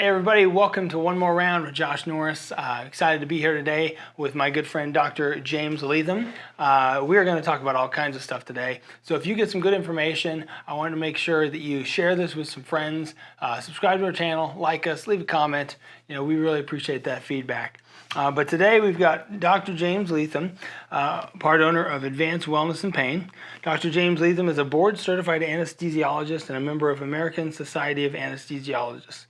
Hey everybody, welcome to One More Round with Josh Norris. Excited to be here today with my good friend Dr. James Leathem. We are going to talk about all kinds of stuff today. So if you get some good information, I wanted to make sure that you share this with some friends, subscribe to our channel, like us, leave a comment. You know, we really appreciate that feedback. But today we've got Dr. James Leathem, part owner of Advanced Wellness and Pain. Dr. James Leathem is a board-certified anesthesiologist and a member of American Society of Anesthesiologists.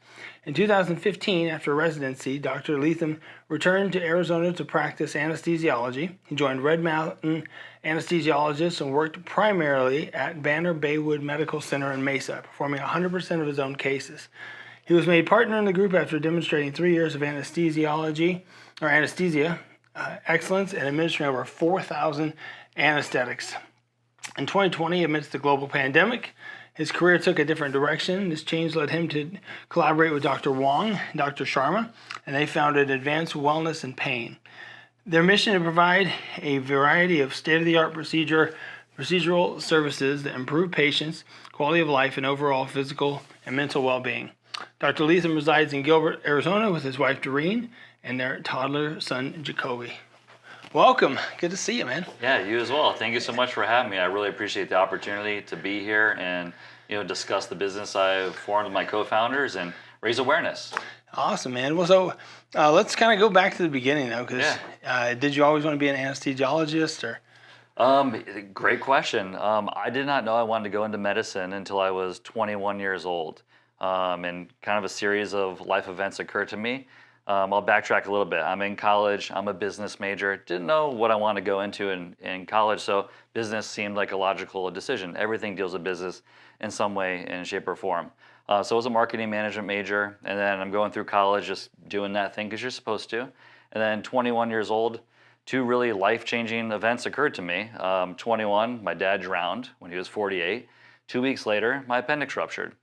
In 2015, after residency, Dr. Leathem returned to Arizona to practice anesthesiology. He joined Red Mountain Anesthesiologists and worked primarily at Banner Baywood Medical Center in Mesa, performing 100% of his own cases. He was made partner in the group after demonstrating 3 years of anesthesia excellence and administering over 4,000 anesthetics. In 2020, amidst the global pandemic, his career took a different direction. This change led him to collaborate with Dr. Wong and Dr. Sharma, and they founded Advanced Wellness and Pain. Their mission is to provide a variety of state-of-the-art procedural services that improve patients' quality of life and overall physical and mental well-being. Dr. Leathem resides in Gilbert, Arizona with his wife Doreen and their toddler son Jacoby. Welcome. Good to see you, man. Yeah, you as well. Thank you so much for having me. I really appreciate the opportunity to be here and discuss the business I've formed with my co-founders and raise awareness. Awesome, man. Well, so let's kind of go back to the beginning, though, because did you always want to be an anesthesiologist, or? Great question. I did not know I wanted to go into medicine until I was 21 years old, and kind of a series of life events occurred to me. I'll backtrack a little bit. I'm in college. I'm a business major. Didn't know what I wanted to go into in college, so business seemed like a logical decision. Everything deals with business in some way, in shape, or form. So I was a marketing management major, and then I'm going through college just doing that thing because you're supposed to. And then 21 years old, two really life-changing events occurred to me. 21, my dad drowned when he was 48. 2 weeks later, my appendix ruptured,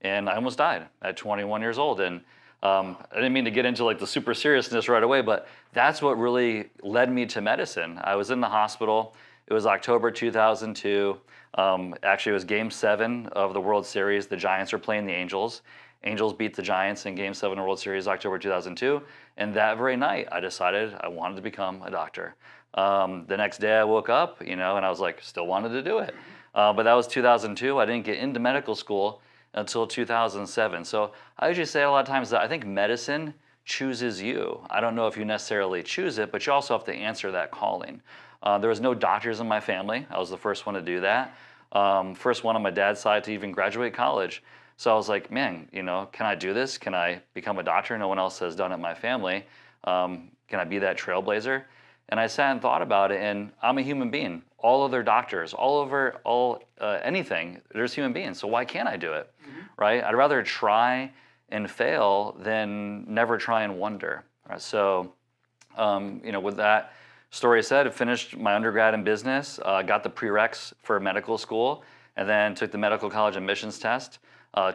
and I almost died at 21 years old. And I didn't mean to get into like the super seriousness right away, but that's what really led me to medicine. I was in the hospital. It was October 2002. Actually, it was Game 7 of the World Series. The Giants were playing the Angels. Angels beat the Giants in Game 7 of the World Series, October 2002. And that very night, I decided I wanted to become a doctor. The next day, I woke up, and I was like, still wanted to do it. But that was 2002. I didn't get into medical school until 2007. So I usually say a lot of times that I think medicine chooses you. I don't know if you necessarily choose it, but you also have to answer that calling. There was no doctors in my family. I was the first one to do that. First one on my dad's side to even graduate college. So I was like, man, can I do this? Can I become a doctor? No one else has done it in my family. Can I be that trailblazer? And I sat and thought about it, and I'm a human being. All other doctors, anything, there's human beings. So why can't I do it, right? I'd rather try and fail than never try and wonder. Right? So, with that story said, I finished my undergrad in business, got the prereqs for medical school, and then took the medical college admissions test.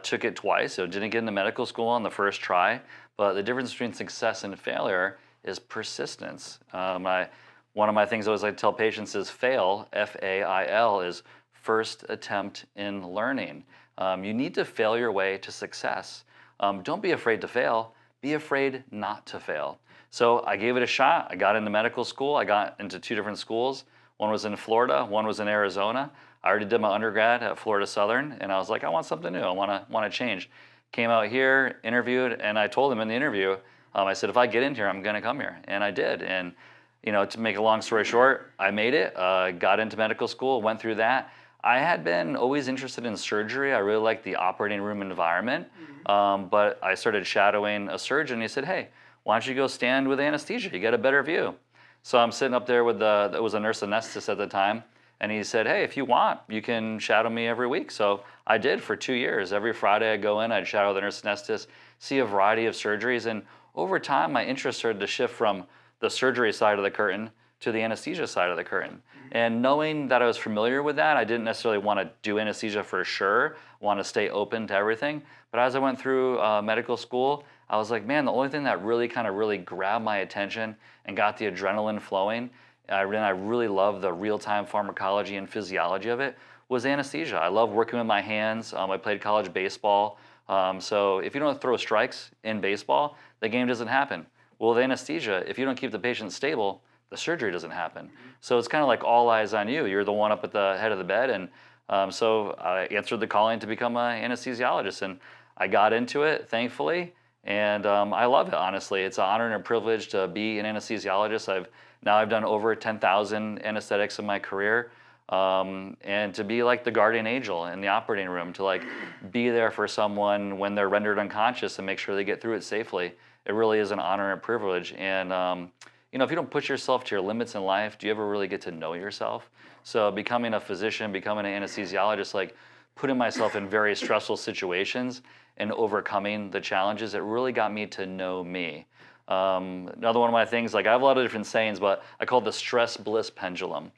Took it twice, so didn't get into medical school on the first try. But the difference between success and failure is persistence. One of my things I always like to tell patients is FAIL, F-A-I-L, is first attempt in learning. You need to fail your way to success. Don't be afraid to fail. Be afraid not to fail. So I gave it a shot. I got into medical school. I got into 2 different schools. One was in Florida, one was in Arizona. I already did my undergrad at Florida Southern, and I was like, I want something new. I want to change. Came out here, interviewed, and I told them in the interview, I said, if I get in here, I'm going to come here. And I did. And, to make a long story short, I made it, got into medical school, went through that. I had been always interested in surgery. I really liked the operating room environment. But I started shadowing a surgeon. He said, hey, why don't you go stand with anesthesia? You get a better view. So I'm sitting up there with it was a nurse anesthetist at the time. And he said, hey, if you want, you can shadow me every week. So I did for 2 years. Every Friday I'd go in, I'd shadow the nurse anesthetist, see a variety of surgeries. And over time, my interest started to shift from the surgery side of the curtain to the anesthesia side of the curtain. And knowing that I was familiar with that, I didn't necessarily want to do anesthesia for sure, want to stay open to everything. But as I went through medical school, I was like, man, the only thing that really grabbed my attention and got the adrenaline flowing, and I really love the real-time pharmacology and physiology of it, was anesthesia. I love working with my hands. I played college baseball, So if you don't throw strikes in baseball, the game doesn't happen. Well, with anesthesia, if you don't keep the patient stable, the surgery doesn't happen. So it's kind of like all eyes on you. You're the one up at the head of the bed. And so I answered the calling to become an anesthesiologist. And I got into it, thankfully. And I love it, honestly. It's an honor and a privilege to be an anesthesiologist. I've done over 10,000 anesthetics in my career. And to be like the guardian angel in the operating room, to like be there for someone when they're rendered unconscious and make sure they get through it safely. It really is an honor and a privilege. And if you don't push yourself to your limits in life, do you ever really get to know yourself? So becoming a physician, becoming an anesthesiologist, like putting myself in very stressful situations and overcoming the challenges, it really got me to know me. Another one of my things, like I have a lot of different sayings, but I call it the stress-bliss pendulum.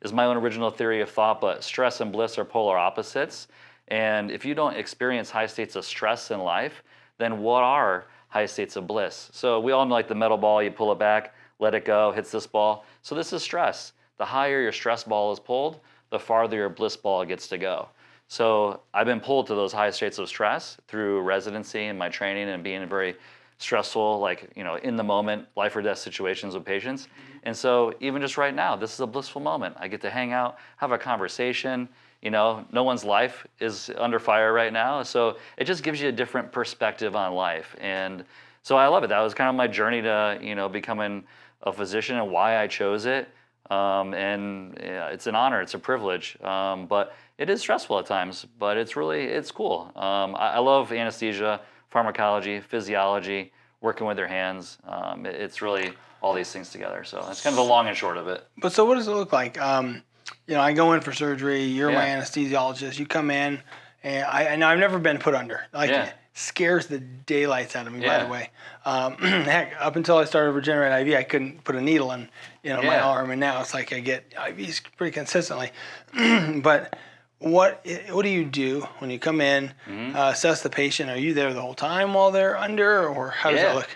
Is my own original theory of thought, but stress and bliss are polar opposites. And if you don't experience high states of stress in life, then what are high states of bliss? So we all know like the metal ball, you pull it back, let it go, hits this ball. So this is stress. The higher your stress ball is pulled, the farther your bliss ball gets to go. So I've been pulled to those high states of stress through residency and my training and being very stressful, like, in the moment, life or death situations with patients. And so even just right now, this is a blissful moment. I get to hang out, have a conversation. No one's life is under fire right now. So it just gives you a different perspective on life. And so I love it. That was kind of my journey to, becoming a physician and why I chose it. It's an honor, it's a privilege. But it is stressful at times, but it's cool. I love anesthesia, pharmacology, physiology, working with your hands. It's really all these things together. So that's kind of the long and short of it. But so what does it look like? I go in for surgery. You're my anesthesiologist. You come in, and I know I've never been put under. It scares the daylights out of me, by the way. Heck, up until I started Regenerate IV, I couldn't put a needle in my arm, and now it's like I get IVs pretty consistently. But what do you do when you come in, assess the patient? Are you there the whole time while they're under, or how does that look?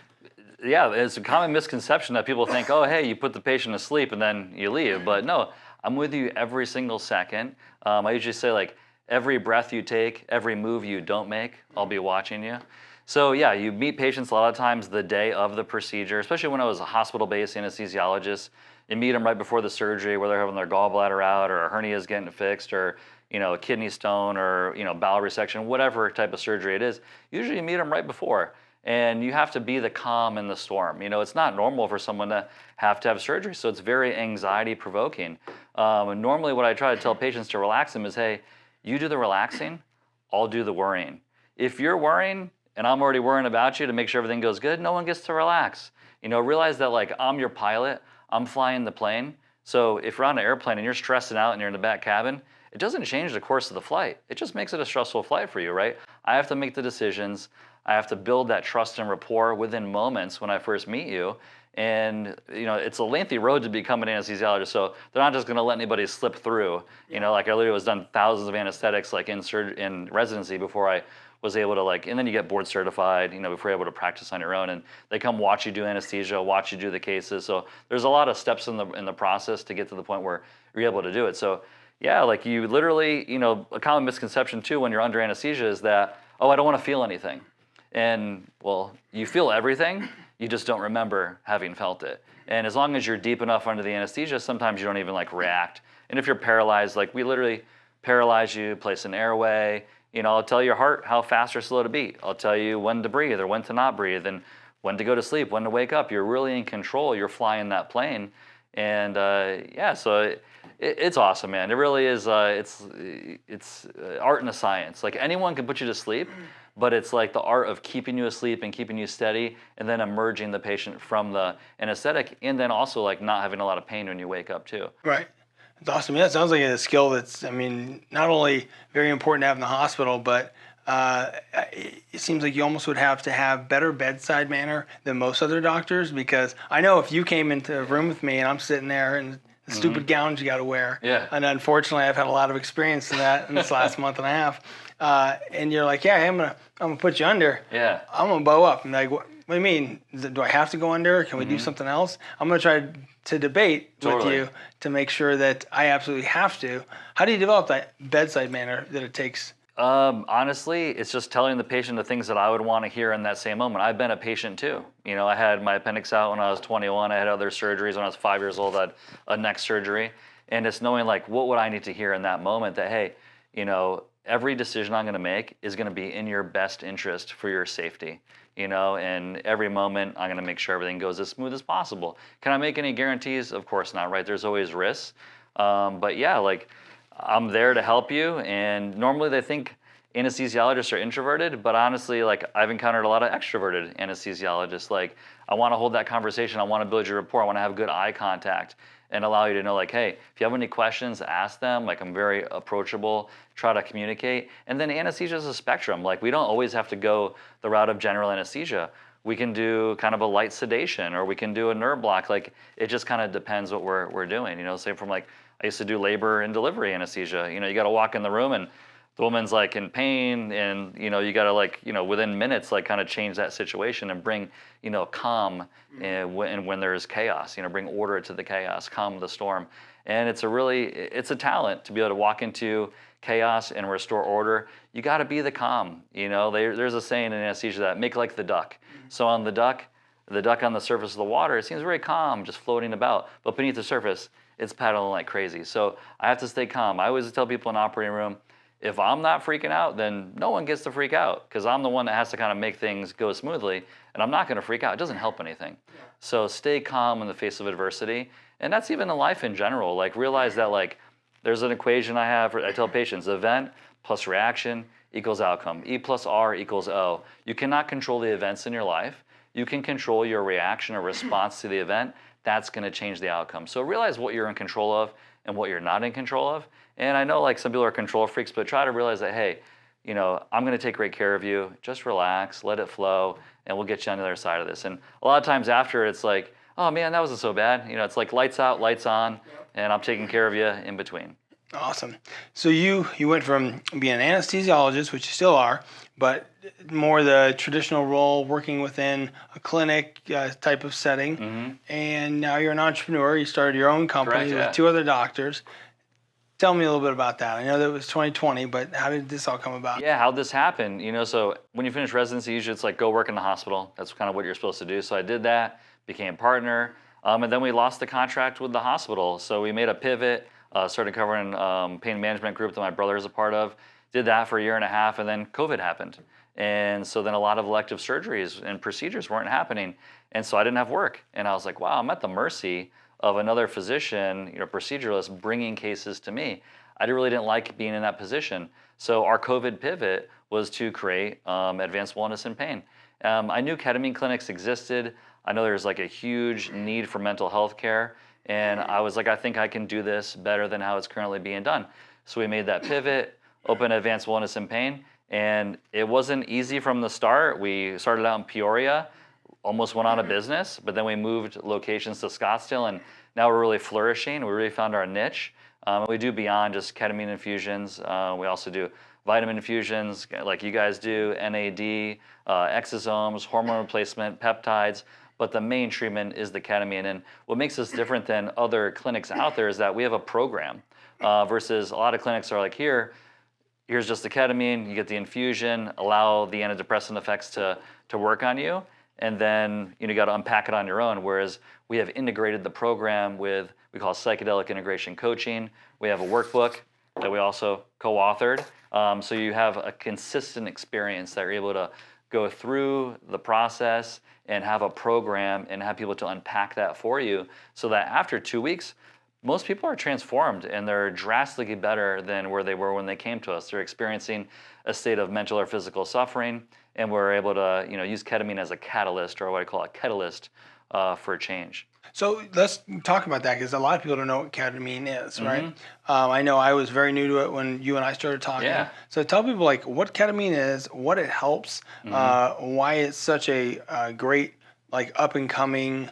Yeah, it's a common misconception that people think, oh, hey, you put the patient to sleep and then you leave. But no, I'm with you every single second. I usually say, like, every breath you take, every move you don't make, I'll be watching you. So yeah, you meet patients a lot of times the day of the procedure, especially when I was a hospital-based anesthesiologist. You meet them right before the surgery where they're having their gallbladder out or a hernia is getting fixed or a kidney stone or bowel resection, whatever type of surgery it is. Usually you meet them right before. And you have to be the calm in the storm. It's not normal for someone to have surgery, so it's very anxiety provoking. And normally what I try to tell patients to relax them is, hey, you do the relaxing, I'll do the worrying. If you're worrying and I'm already worrying about you to make sure everything goes good, no one gets to relax. Realize that, like, I'm your pilot, I'm flying the plane. So if you're on an airplane and you're stressing out and you're in the back cabin, it doesn't change the course of the flight. It just makes it a stressful flight for you, right? I have to make the decisions. I have to build that trust and rapport within moments when I first meet you. And, it's a lengthy road to become an anesthesiologist, so they're not just going to let anybody slip through. Like I literally was done thousands of anesthetics, like in residency before I was able to, like, and then you get board certified, before you're able to practice on your own. And they come watch you do anesthesia, watch you do the cases. So there's a lot of steps in the process to get to the point where you're able to do it. So yeah, like you literally, a common misconception too when you're under anesthesia is that, oh, I don't want to feel anything. And, well, you feel everything, you just don't remember having felt it. And as long as you're deep enough under the anesthesia, sometimes you don't even, like, react. And if you're paralyzed, like, we literally paralyze you, place an airway. I'll tell your heart how fast or slow to beat. I'll tell you when to breathe or when to not breathe and when to go to sleep, when to wake up. You're really in control. You're flying that plane. And, so it's awesome, man. It really is. It's art and a science. Like, anyone can put you to sleep. But it's like the art of keeping you asleep and keeping you steady and then emerging the patient from the anesthetic and then also, like, not having a lot of pain when you wake up too. Right. It's awesome. Yeah, it sounds like a skill that's, not only very important to have in the hospital, but it seems like you almost would have to have better bedside manner than most other doctors, because I know if you came into a room with me and I'm sitting there and the stupid gowns you got to wear, and unfortunately I've had a lot of experience in that in this last month and a half, and you're like, yeah, I'm gonna put you under. Yeah. I'm gonna bow up. I'm like, what do you mean? Do I have to go under? Can we do something else? I'm gonna try to debate with you to make sure that I absolutely have to. How do you develop that bedside manner that it takes? Honestly, it's just telling the patient the things that I would want to hear in that same moment. I've been a patient too. I had my appendix out when I was 21. I had other surgeries when I was 5 years old. I had a neck surgery. And it's knowing like, what would I need to hear in that moment that, hey, every decision I'm going to make is going to be in your best interest for your safety. And every moment I'm going to make sure everything goes as smooth as possible. Can I make any guarantees? Of course not, right? There's always risks. But yeah, like I'm there to help you. And normally they think anesthesiologists are introverted, but honestly, like I've encountered a lot of extroverted anesthesiologists. Like I want to hold that conversation. I want to build your rapport. I want to have good eye contact and allow you to know like, hey, if you have any questions, ask them. Like I'm very approachable, try to communicate. And then anesthesia is a spectrum. Like we don't always have to go the route of general anesthesia. We can do kind of a light sedation, or we can do a nerve block. Like it just kind of depends what we're doing. Say from like, I used to do labor and delivery anesthesia. You got to walk in the room and the woman's like in pain, and you got to like within minutes like kind of change that situation and bring calm and when there's chaos, bring order to the chaos, calm the storm. And it's a talent to be able to walk into chaos and restore order. You got to be the calm. There's a saying in anesthesia that make like the duck. So on the duck on the surface of the water, it seems very calm, just floating about, but beneath the surface, it's paddling like crazy. So I have to stay calm. I always tell people in the operating room, if I'm not freaking out, then no one gets to freak out, because I'm the one that has to kind of make things go smoothly, and I'm not going to freak out. It doesn't help anything. Yeah. So stay calm in the face of adversity, and that's even in life in general. Like realize that like there's an equation I tell patients, event plus reaction equals outcome. E plus R equals O. You cannot control the events in your life. You can control your reaction or response to the event. That's going to change the outcome. So realize what you're in control of and what you're not in control of. And I know like some people are control freaks, but try to realize that, hey, I'm going to take great care of you. Just relax, let it flow, and we'll get you on the other side of this. And a lot of times after, it's like, oh man, that wasn't so bad. It's like lights out, lights on, and I'm taking care of you in between. Awesome. So you went from being an anesthesiologist, which you still are, but more the traditional role, working within a clinic type of setting, and now you're an entrepreneur. You started your own company with 2 other doctors. Tell me a little bit about that. I know that it was 2020, but how did this all come about? Yeah, how'd this happen? So when you finish residency, usually it's like go work in the hospital. That's kind of what you're supposed to do. So I did that, became partner, and then we lost the contract with the hospital. So we made a pivot, started covering pain management group that my brother is a part of. Did that for a year and a half, and then COVID happened. And so then a lot of elective surgeries and procedures weren't happening. And so I didn't have work. And I was like, wow, I'm at the mercy of another physician, proceduralist, bringing cases to me. I really didn't like being in that position. So our COVID pivot was to create advanced wellness in pain. I knew ketamine clinics existed. I know there's like a huge need for mental health care. And I was like, I think I can do this better than how it's currently being done. So we made that pivot, opened advanced wellness in pain. And it wasn't easy from the start. We started out in Peoria, almost went out of business, but then we moved locations to Scottsdale, and now we're really flourishing. We really found our niche. We do beyond just ketamine infusions. We also do vitamin infusions like you guys do, NAD, exosomes, hormone replacement, peptides, but the main treatment is the ketamine. And what makes us different than other clinics out there is that we have a program versus a lot of clinics are like, here's just the ketamine, you get the infusion, allow the antidepressant effects to work on you, and then you got to unpack it on your own. Whereas we have integrated the program with, we call psychedelic integration coaching. We have a workbook that we also co-authored. So you have a consistent experience that you're able to go through the process and have a program and have people to unpack that for you, so that after 2 weeks, most people are transformed and they're drastically better than where they were when they came to us. They're experiencing a state of mental or physical suffering, and we're able to use ketamine as a catalyst, or what I call a catalyst for change. So let's talk about that, because a lot of people don't know what ketamine is, right? I know I was very new to it when you and I started talking. Yeah. So tell people like what ketamine is, what it helps, why it's such a great like up and coming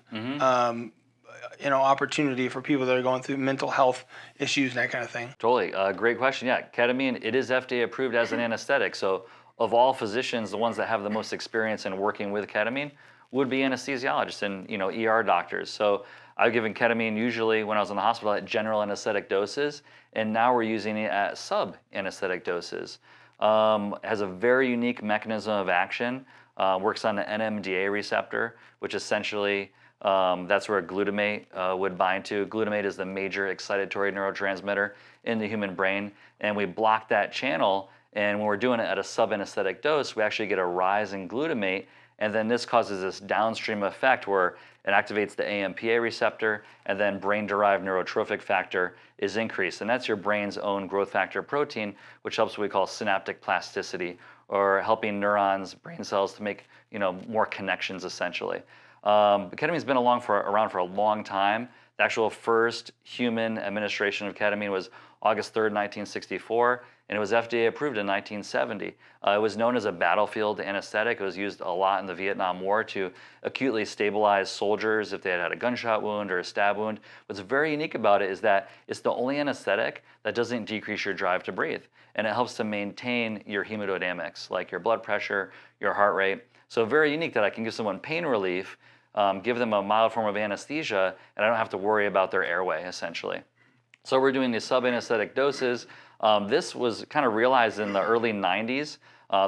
opportunity for people that are going through mental health issues and that kind of thing. Totally, great question. Yeah, ketamine, it is FDA approved as an anesthetic. So of all physicians, the ones that have the most experience in working with ketamine would be anesthesiologists and ER doctors. So I've given ketamine usually when I was in the hospital at general anesthetic doses, and now we're using it at sub-anesthetic doses. has a very unique mechanism of action. Works on the NMDA receptor, which essentially that's where glutamate would bind to. Glutamate is the major excitatory neurotransmitter in the human brain, and we block that channel. And when we're doing it at a sub-anesthetic dose, we actually get a rise in glutamate, and then this causes this downstream effect where it activates the AMPA receptor, and then brain-derived neurotrophic factor is increased. And that's your brain's own growth factor protein, which helps what we call synaptic plasticity, or helping neurons, brain cells to make more connections essentially. Ketamine's been around for a long time. The actual first human administration of ketamine was August 3rd, 1964, and it was FDA approved in 1970. It was known as a battlefield anesthetic. It was used a lot in the Vietnam War to acutely stabilize soldiers if they had a gunshot wound or a stab wound. What's very unique about it is that it's the only anesthetic that doesn't decrease your drive to breathe, and it helps to maintain your hemodynamics, like your blood pressure, your heart rate. So very unique that I can give someone pain relief, give them a mild form of anesthesia, and I don't have to worry about their airway, essentially. So we're doing these sub-anesthetic doses. This was kind of realized in the early 90s.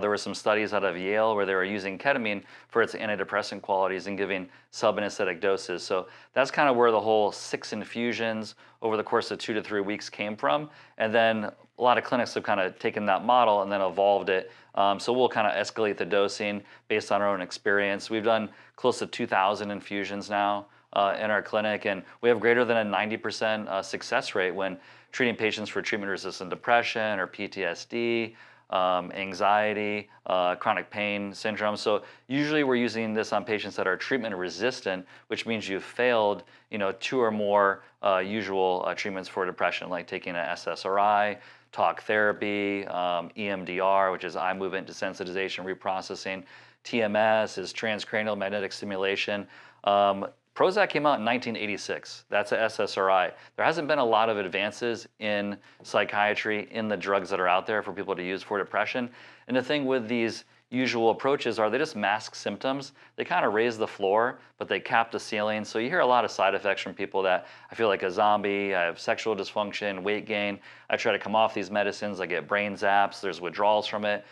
There were some studies out of Yale where they were using ketamine for its antidepressant qualities and giving sub-anesthetic doses. So that's kind of where the whole 6 infusions over the course of 2 to 3 weeks came from. And then a lot of clinics have kind of taken that model and then evolved it. So we'll kind of escalate the dosing based on our own experience. We've done close to 2,000 infusions now in our clinic, and we have greater than a 90% success rate when treating patients for treatment-resistant depression or PTSD, anxiety, chronic pain syndrome. So usually we're using this on patients that are treatment-resistant, which means you've failed 2 or more usual treatments for depression, like taking an SSRI, talk therapy, EMDR, which is eye movement desensitization reprocessing. TMS is transcranial magnetic stimulation. Prozac came out in 1986. That's a SSRI. There hasn't been a lot of advances in psychiatry in the drugs that are out there for people to use for depression. And the thing with these usual approaches are they just mask symptoms. They kind of raise the floor, but they cap the ceiling. So you hear a lot of side effects from people that I feel like a zombie, I have sexual dysfunction, weight gain. I try to come off these medicines, I get brain zaps, there's withdrawals from it.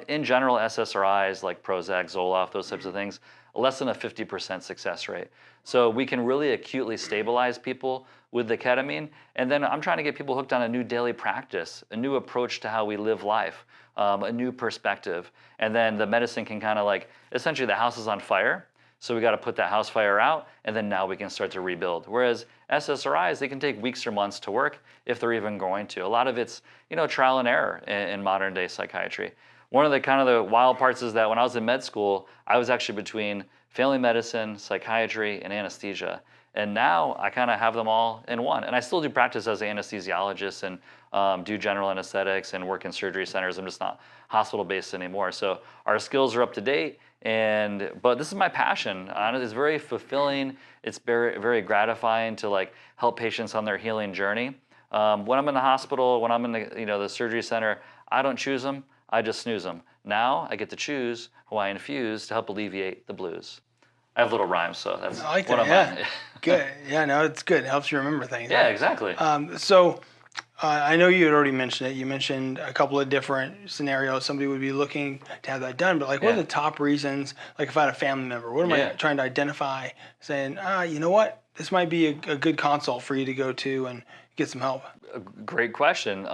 In general, SSRIs like Prozac, Zoloft, those types of things, less than a 50% success rate. So we can really acutely stabilize people with the ketamine. And then I'm trying to get people hooked on a new daily practice, a new approach to how we live life, a new perspective. And then the medicine can kind of like, essentially the house is on fire. So we got to put that house fire out, and then now we can start to rebuild. Whereas SSRIs, they can take weeks or months to work if they're even going to. A lot of it's, trial and error in modern day psychiatry. One of the kind of the wild parts is that when I was in med school, I was actually between family medicine, psychiatry, and anesthesia. And now I kind of have them all in one. And I still do practice as an anesthesiologist and do general anesthetics and work in surgery centers. I'm just not hospital-based anymore. So our skills are up to date. But this is my passion. It's very fulfilling. It's very, very gratifying to help patients on their healing journey. When I'm in the hospital, when I'm in the surgery center, I don't choose them. I just snooze them. Now I get to choose who I infuse to help alleviate the blues. I have little rhymes, so that's I like one that. of Yeah. mine. Good. Yeah, no, it's good. It helps you remember things. Yeah, exactly. I know you had already mentioned it. You mentioned a couple of different scenarios somebody would be looking to have that done. But what are the top reasons? Like if I had a family member, what am I trying to identify? Saying, you know what? This might be a good consult for you to go to and get some help. Great question.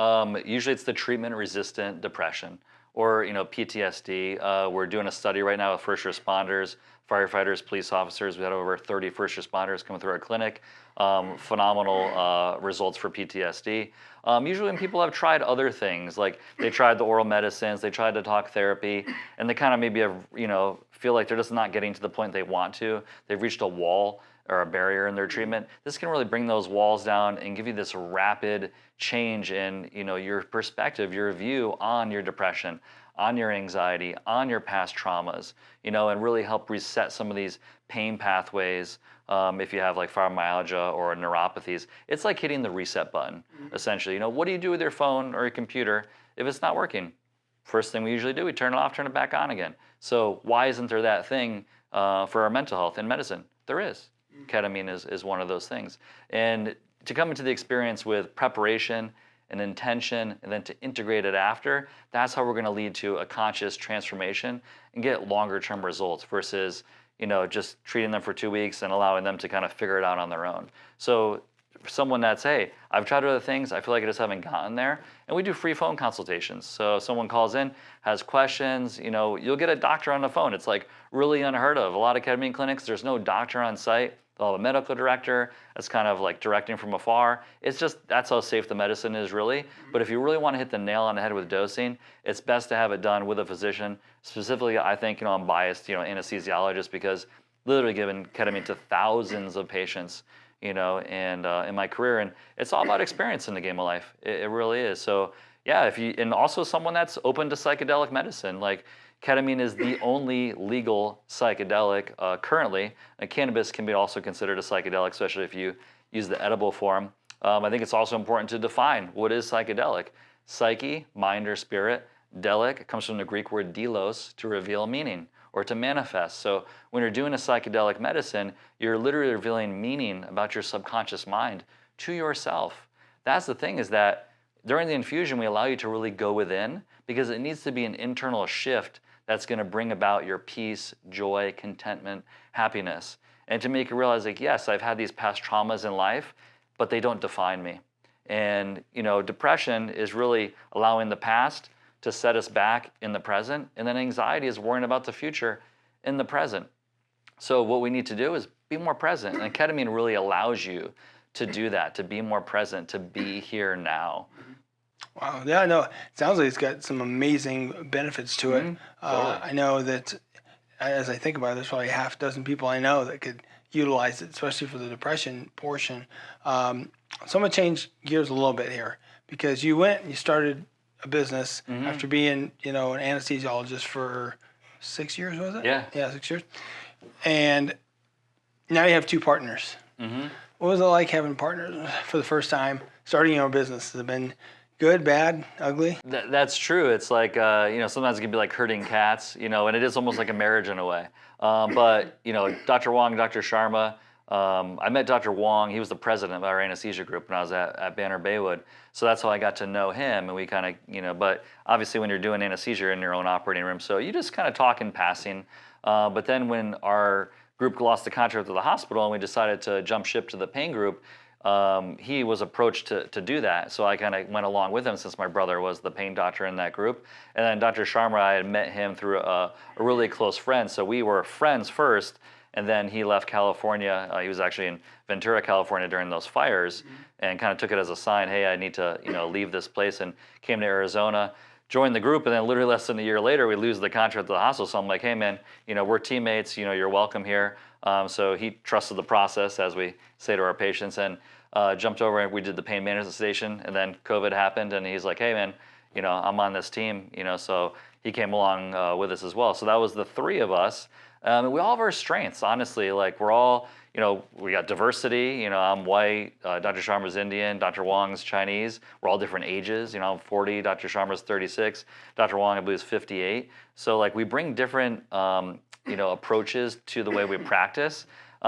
Usually it's the treatment-resistant depression or PTSD. We're doing a study right now with first responders, firefighters, police officers. We had over 30 first responders come through our clinic. Phenomenal results for PTSD. Usually when people have tried other things, like they tried the oral medicines, they tried the talk therapy, and they kind of maybe have, feel like they're just not getting to the point they want to. They've reached a wall or a barrier in their treatment. This can really bring those walls down and give you this rapid change in your perspective, your view on your depression, on your anxiety, on your past traumas, and really help reset some of these pain pathways. If you have fibromyalgia or neuropathies, it's like hitting the reset button, essentially. What do you do with your phone or your computer if it's not working? First thing we usually do, we turn it off, turn it back on again. So why isn't there that thing for our mental health in medicine? There is. Ketamine is one of those things. And to come into the experience with preparation an intention, and then to integrate it after, that's how we're going to lead to a conscious transformation and get longer term results versus, just treating them for 2 weeks and allowing them to kind of figure it out on their own. So for someone that's, hey, I've tried other things, I feel like I just haven't gotten there, and we do free phone consultations. So if someone calls in, has questions, you'll get a doctor on the phone. It's like really unheard of. A lot of ketamine clinics, there's no doctor on site. They'll have a medical director that's kind of like directing from afar. It's just, that's how safe the medicine is really. But if you really want to hit the nail on the head with dosing, it's best to have it done with a physician. Specifically, I think, I'm biased, anesthesiologist, because literally given ketamine to thousands of patients, and in my career, and it's all about experience in the game of life. It really is. So yeah, and also someone that's open to psychedelic medicine, like ketamine is the only legal psychedelic currently. And cannabis can be also considered a psychedelic, especially if you use the edible form. I think it's also important to define what is psychedelic. Psyche, mind or spirit. Delic comes from the Greek word delos, to reveal meaning or to manifest. So when you're doing a psychedelic medicine, you're literally revealing meaning about your subconscious mind to yourself. That's the thing, is that during the infusion, we allow you to really go within, because it needs to be an internal shift that's going to bring about your peace, joy, contentment, happiness. And to make you realize, like, yes, I've had these past traumas in life, but they don't define me. And, depression is really allowing the past to set us back in the present, and then anxiety is worrying about the future in the present. So what we need to do is be more present, and ketamine really allows you to do that, to be more present, to be here now. Wow, yeah, no, it sounds like it's got some amazing benefits to it. Totally. I know that as I think about it, there's probably half a dozen people I know that could utilize it, especially for the depression portion. So I'm gonna change gears a little bit here, because you went and you started a business after being, an anesthesiologist for 6 years, was it? Yeah. Yeah, 6 years. And now you have 2 partners. What was it like having partners for the first time, starting your own business? Has it been good, bad, ugly? That's true. It's like, sometimes it can be like herding cats, and it is almost like a marriage in a way. But, Dr. Wong, Dr. Sharma, I met Dr. Wong. He was the president of our anesthesia group when I was at Banner Baywood. So that's how I got to know him. And we kind of, but obviously when you're doing anesthesia, you're in your own operating room. So you just kind of talk in passing. But then when our group lost the contract with the hospital and we decided to jump ship to the pain group, he was approached to do that. So I kind of went along with him, since my brother was the pain doctor in that group. And then Dr. Sharma, I had met him through a really close friend. So we were friends first. And then he left California. He was actually in Ventura, California during those fires, and kind of took it as a sign, hey, I need to leave this place, and came to Arizona, joined the group, and then literally less than a year later, we lose the contract to the hospital. So I'm like, hey, man, we're teammates, you're welcome here. So he trusted the process, as we say to our patients, and jumped over and we did the pain management station, and then COVID happened, and he's like, hey, man, I'm on this team, so he came along with us as well. So that was the 3 of us. We all have our strengths, honestly. Like, we're all, we got diversity. I'm white, Dr. Sharma's Indian, Dr. Wong's Chinese. We're all different ages. I'm 40, Dr. Sharma's 36, Dr. Wong, I believe, is 58. So, like, we bring different, approaches to the way we practice.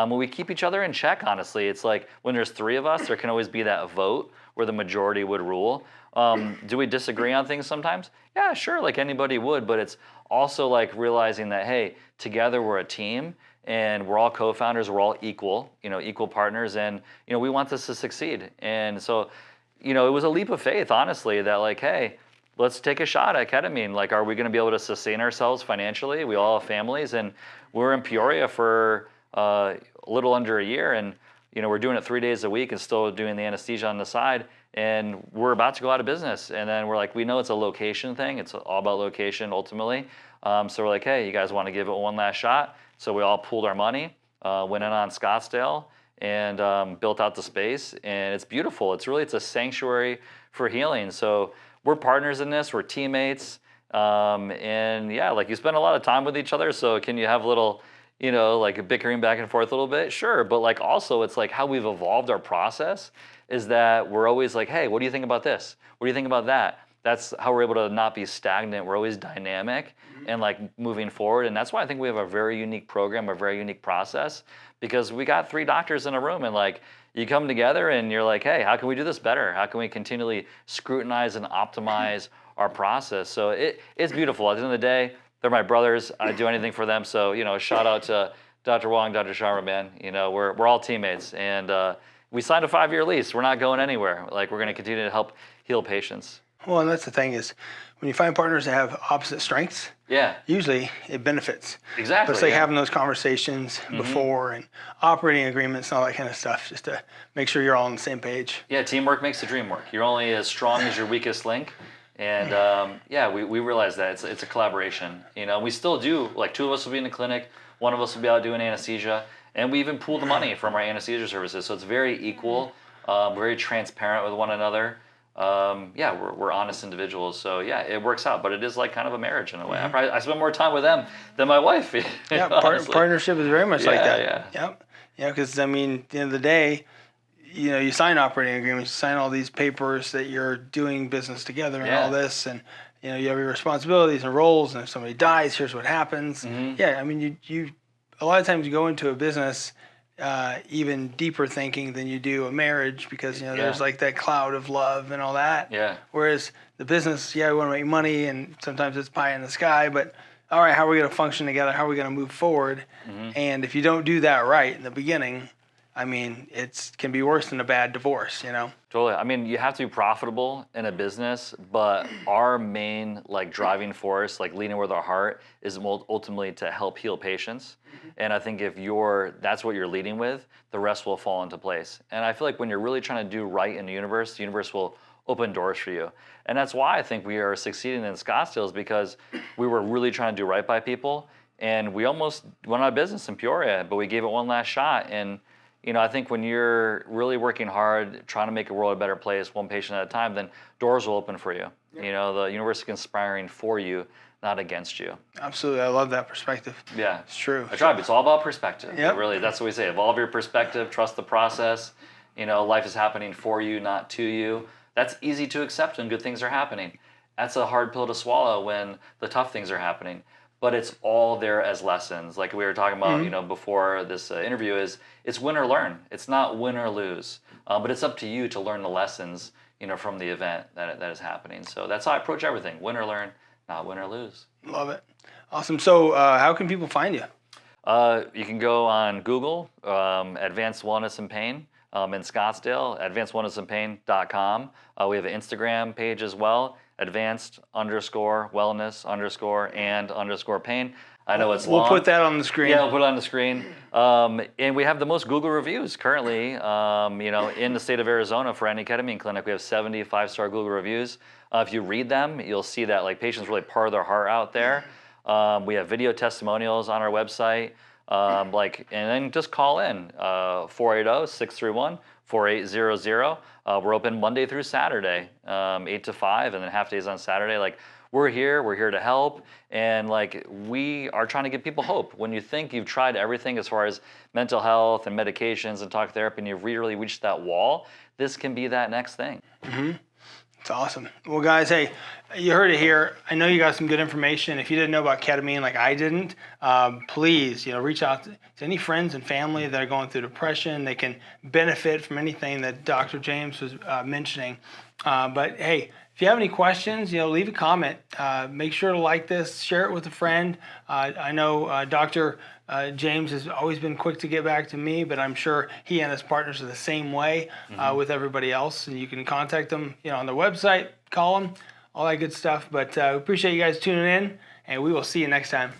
We keep each other in check, honestly. It's like when there's 3 of us, there can always be that vote where the majority would rule. Do we disagree on things sometimes? Yeah, sure, like anybody would, but it's also like realizing that, hey, together we're a team, and we're all co-founders, we're all equal, equal partners, and, we want this to succeed. And so, it was a leap of faith, honestly, that like, hey, let's take a shot at ketamine. Like, are we going to be able to sustain ourselves financially? We all have families, and we're in Peoria for a little under a year, and, we're doing it 3 days a week and still doing the anesthesia on the side. And we're about to go out of business. And then we're like, we know it's a location thing. It's all about location ultimately. So we're like, hey, you guys want to give it one last shot? So we all pooled our money, went in on Scottsdale, and built out the space. And it's beautiful. It's a sanctuary for healing. So we're partners in this. We're teammates. And yeah, like, you spend a lot of time with each other. So can you have a little, like, bickering back and forth a little bit? Sure. But like, also, it's like how we've evolved our process is that we're always like, hey, what do you think about this? What do you think about that? That's how we're able to not be stagnant. We're always dynamic and like moving forward. And that's why I think we have a very unique program, a very unique process, because we got 3 doctors in a room, and like, you come together and you're like, hey, how can we do this better? How can we continually scrutinize and optimize our process? So it's beautiful. At the end of the day, they're my brothers. I'd do anything for them. So, shout out to Dr. Wong, Dr. Sharma, man. We're all teammates. And we signed a 5-year lease. We're not going anywhere. Like, we're going to continue to help heal patients. Well, and that's the thing is, when you find partners that have opposite strengths, usually it benefits. Exactly. But it's like having those conversations before and operating agreements and all that kind of stuff, just to make sure you're all on the same page. Yeah, teamwork makes the dream work. You're only as strong as your weakest link. And we realize that it's a collaboration. We still do, like 2 of us will be in the clinic, 1 of us will be out doing anesthesia, and we even pool the money from our anesthesia services. So it's very equal, very transparent with one another. We're honest individuals. So it works out, but it is like kind of a marriage in a way. I spend more time with them than my wife. Partnership is very much like that. Yeah. Yep. Yeah, because I mean, at the end of the day, you sign operating agreements, you sign all these papers that you're doing business together and all this, and you have your responsibilities and roles, and if somebody dies, here's what happens. Yeah, I mean, you a lot of times you go into a business even deeper thinking than you do a marriage, because there's like that cloud of love and all that. Yeah. Whereas the business, we want to make money, and sometimes it's pie in the sky, but all right, how are we going to function together? How are we going to move forward? And if you don't do that right in the beginning, I mean, it can be worse than a bad divorce, Totally. I mean, you have to be profitable in a business, but our main driving force, leading with our heart, is ultimately to help heal patients. And I think if that's what you're leading with, the rest will fall into place. And I feel like when you're really trying to do right in the universe will open doors for you. And that's why I think we are succeeding in Scottsdale, is because we were really trying to do right by people. And we almost went out of business in Peoria, but we gave it one last shot. And I think when you're really working hard, trying to make the world a better place, one patient at a time, then doors will open for you. The universe is conspiring for you, not against you. Absolutely. I love that perspective. Yeah. It's true. I try, but it's all about perspective. Yep. Really, that's what we say. Evolve your perspective, trust the process. Life is happening for you, not to you. That's easy to accept when good things are happening. That's a hard pill to swallow when the tough things are happening. But it's all there as lessons. Like we were talking about, before this interview, it's win or learn. It's not win or lose. But it's up to you to learn the lessons, from the event that is happening. So that's how I approach everything. Win or learn, not win or lose. Love it. Awesome. So how can people find you? You can go on Google, Advanced Wellness and Pain in Scottsdale, advancedwellnessandpain.com. We have an Instagram page as well, advanced_wellness_and_pain. I know it's long. We'll put that on the screen. Yeah, we'll put it on the screen. And we have the most Google reviews currently, in the state of Arizona for any ketamine clinic. We have 70 5-star Google reviews. If you read them, you'll see that patients really pour their heart out there. We have video testimonials on our website. And then just call in 480-631-4800. We're open Monday through Saturday, 8 to 5, and then half days on Saturday. We're here to help, and we are trying to give people hope. When you think you've tried everything as far as mental health and medications and talk therapy, and you've really reached that wall, this can be that next thing. It's awesome. Well, guys, hey, you heard it here. I know you got some good information. If you didn't know about ketamine like I didn't, please, reach out to any friends and family that are going through depression. They can benefit from anything that Dr. James was mentioning. But hey, if you have any questions, leave a comment. Make sure to like this, share it with a friend. I know Dr. James has always been quick to get back to me, but I'm sure he and his partners are the same way with everybody else. And you can contact them, on their website, call them, all that good stuff. But appreciate you guys tuning in, and we will see you next time.